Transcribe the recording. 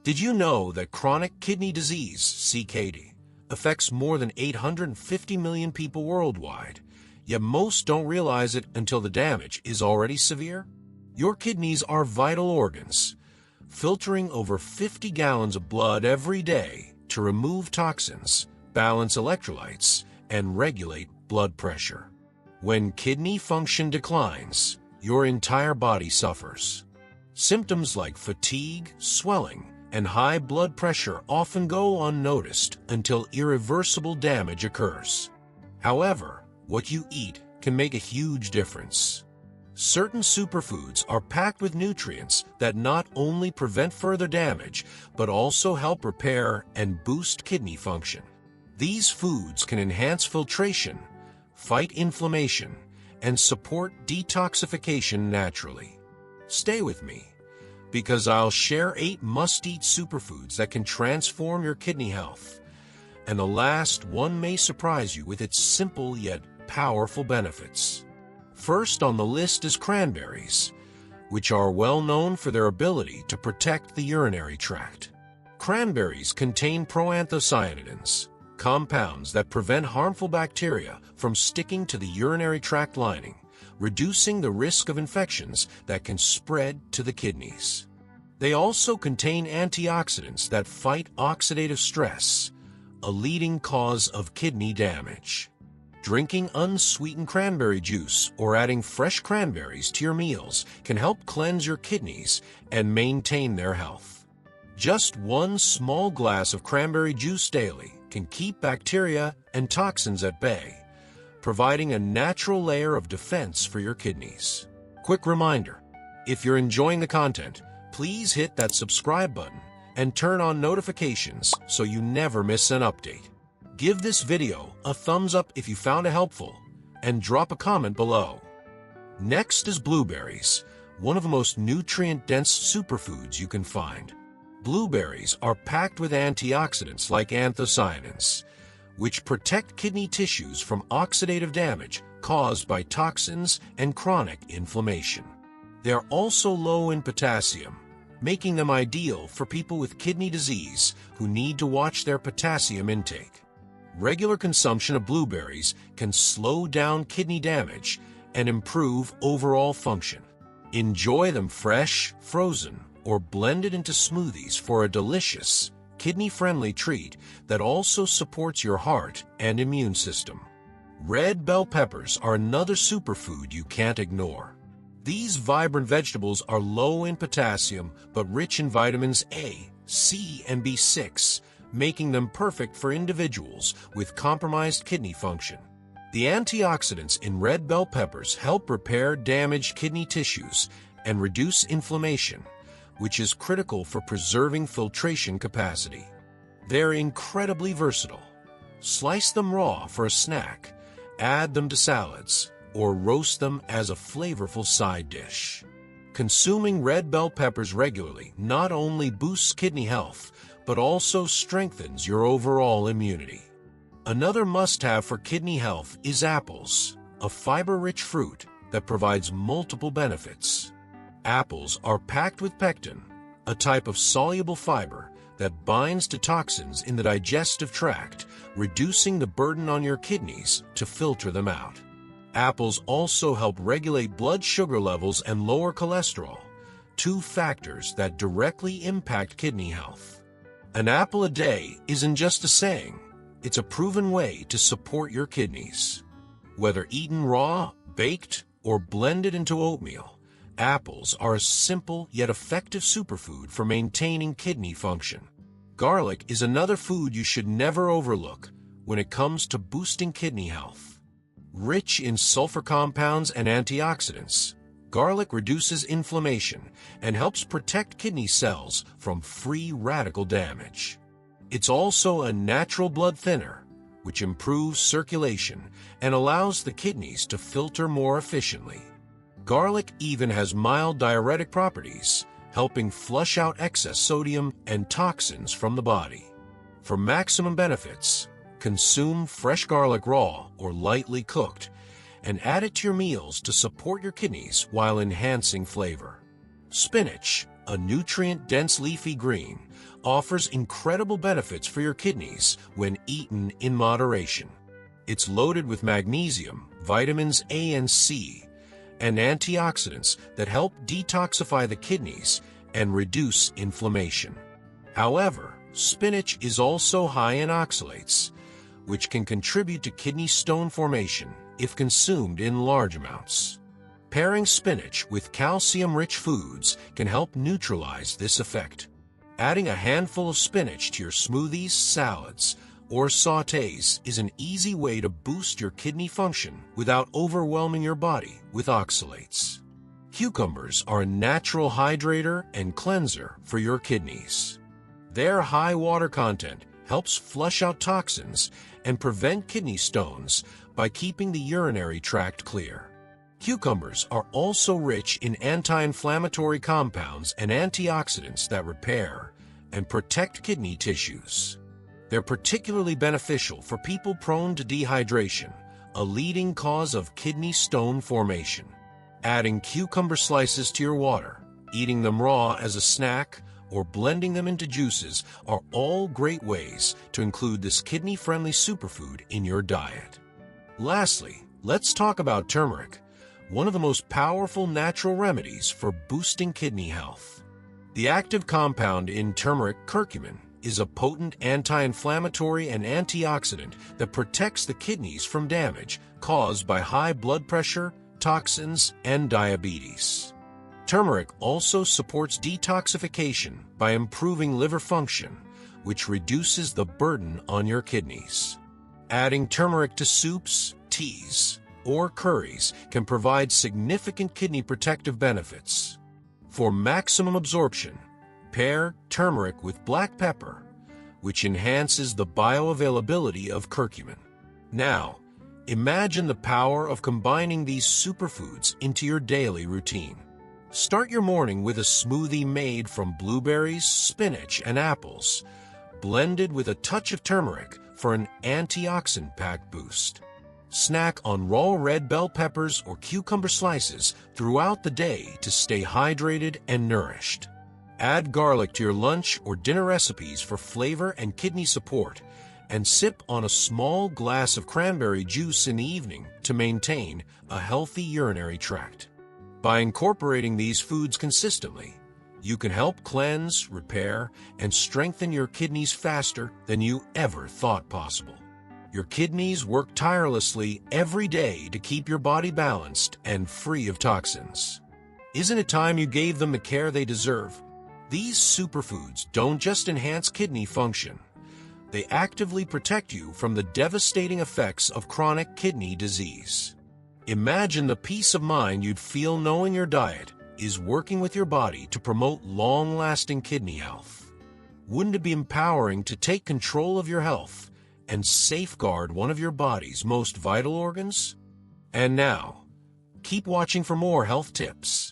Did you know that chronic kidney disease, CKD, affects more than 850 million people worldwide, yet most don't realize it until the damage is already severe? Your kidneys are vital organs, filtering over 50 gallons of blood every day to remove toxins, balance electrolytes, and regulate blood pressure. When kidney function declines, your entire body suffers. Symptoms like fatigue, swelling, and high blood pressure often go unnoticed until irreversible damage occurs. However, what you eat can make a huge difference. Certain superfoods are packed with nutrients that not only prevent further damage, but also help repair and boost kidney function. These foods can enhance filtration, fight inflammation, and support detoxification naturally. Stay with me, because I'll share 8 must-eat superfoods that can transform your kidney health. And the last one may surprise you with its simple yet powerful benefits. First on the list is cranberries, which are well known for their ability to protect the urinary tract. Cranberries contain proanthocyanidins, compounds that prevent harmful bacteria from sticking to the urinary tract lining, reducing the risk of infections that can spread to the kidneys. They also contain antioxidants that fight oxidative stress, a leading cause of kidney damage. Drinking unsweetened cranberry juice or adding fresh cranberries to your meals can help cleanse your kidneys and maintain their health. Just one small glass of cranberry juice daily can keep bacteria and toxins at bay, providing a natural layer of defense for your kidneys. Quick reminder, if you're enjoying the content, please hit that subscribe button and turn on notifications so you never miss an update. Give this video a thumbs up if you found it helpful, and drop a comment below. Next is blueberries, one of the most nutrient-dense superfoods you can find. Blueberries are packed with antioxidants like anthocyanins, which protect kidney tissues from oxidative damage caused by toxins and chronic inflammation. They are also low in potassium, making them ideal for people with kidney disease who need to watch their potassium intake. Regular consumption of blueberries can slow down kidney damage and improve overall function. Enjoy them fresh, frozen, or blended into smoothies for a delicious, kidney-friendly treat that also supports your heart and immune system. Red bell peppers are another superfood you can't ignore. These vibrant vegetables are low in potassium but rich in vitamins A, C, and B6, making them perfect for individuals with compromised kidney function. The antioxidants in red bell peppers help repair damaged kidney tissues and reduce inflammation, which is critical for preserving filtration capacity. They're incredibly versatile. Slice them raw for a snack, add them to salads, or roast them as a flavorful side dish. Consuming red bell peppers regularly not only boosts kidney health, but also strengthens your overall immunity. Another must-have for kidney health is apples, a fiber-rich fruit that provides multiple benefits. Apples are packed with pectin, a type of soluble fiber that binds to toxins in the digestive tract, reducing the burden on your kidneys to filter them out. Apples also help regulate blood sugar levels and lower cholesterol, 2 factors that directly impact kidney health. An apple a day isn't just a saying, it's a proven way to support your kidneys. Whether eaten raw, baked, or blended into oatmeal, apples are a simple yet effective superfood for maintaining kidney function. Garlic is another food you should never overlook when it comes to boosting kidney health. Rich in sulfur compounds and antioxidants, garlic reduces inflammation and helps protect kidney cells from free radical damage. It's also a natural blood thinner, which improves circulation and allows the kidneys to filter more efficiently. Garlic even has mild diuretic properties, helping flush out excess sodium and toxins from the body. For maximum benefits, consume fresh garlic raw or lightly cooked, and add it to your meals to support your kidneys while enhancing flavor. Spinach, a nutrient-dense leafy green, offers incredible benefits for your kidneys when eaten in moderation. It's loaded with magnesium, vitamins A and C, and antioxidants that help detoxify the kidneys and reduce inflammation. However, spinach is also high in oxalates, which can contribute to kidney stone formation if consumed in large amounts. Pairing spinach with calcium-rich foods can help neutralize this effect. Adding a handful of spinach to your smoothies, salads, or sautés is an easy way to boost your kidney function without overwhelming your body with oxalates. Cucumbers are a natural hydrator and cleanser for your kidneys. Their high water content helps flush out toxins and prevent kidney stones by keeping the urinary tract clear. Cucumbers are also rich in anti-inflammatory compounds and antioxidants that repair and protect kidney tissues. They're particularly beneficial for people prone to dehydration, a leading cause of kidney stone formation. Adding cucumber slices to your water, eating them raw as a snack, or blending them into juices are all great ways to include this kidney-friendly superfood in your diet. Lastly, let's talk about turmeric, one of the most powerful natural remedies for boosting kidney health. The active compound in turmeric, curcumin, is a potent anti-inflammatory and antioxidant that protects the kidneys from damage caused by high blood pressure, toxins, and diabetes. Turmeric also supports detoxification by improving liver function, which reduces the burden on your kidneys. Adding turmeric to soups, teas, or curries can provide significant kidney protective benefits. For maximum absorption, pair turmeric with black pepper, which enhances the bioavailability of curcumin. Now, imagine the power of combining these superfoods into your daily routine. Start your morning with a smoothie made from blueberries, spinach, and apples, blended with a touch of turmeric for an antioxidant-packed boost. Snack on raw red bell peppers or cucumber slices throughout the day to stay hydrated and nourished. Add garlic to your lunch or dinner recipes for flavor and kidney support, and sip on a small glass of cranberry juice in the evening to maintain a healthy urinary tract. By incorporating these foods consistently, you can help cleanse, repair, and strengthen your kidneys faster than you ever thought possible. Your kidneys work tirelessly every day to keep your body balanced and free of toxins. Isn't it time you gave them the care they deserve? These superfoods don't just enhance kidney function. They actively protect you from the devastating effects of chronic kidney disease. Imagine the peace of mind you'd feel knowing your diet is working with your body to promote long-lasting kidney health. Wouldn't it be empowering to take control of your health and safeguard one of your body's most vital organs? And now, keep watching for more health tips.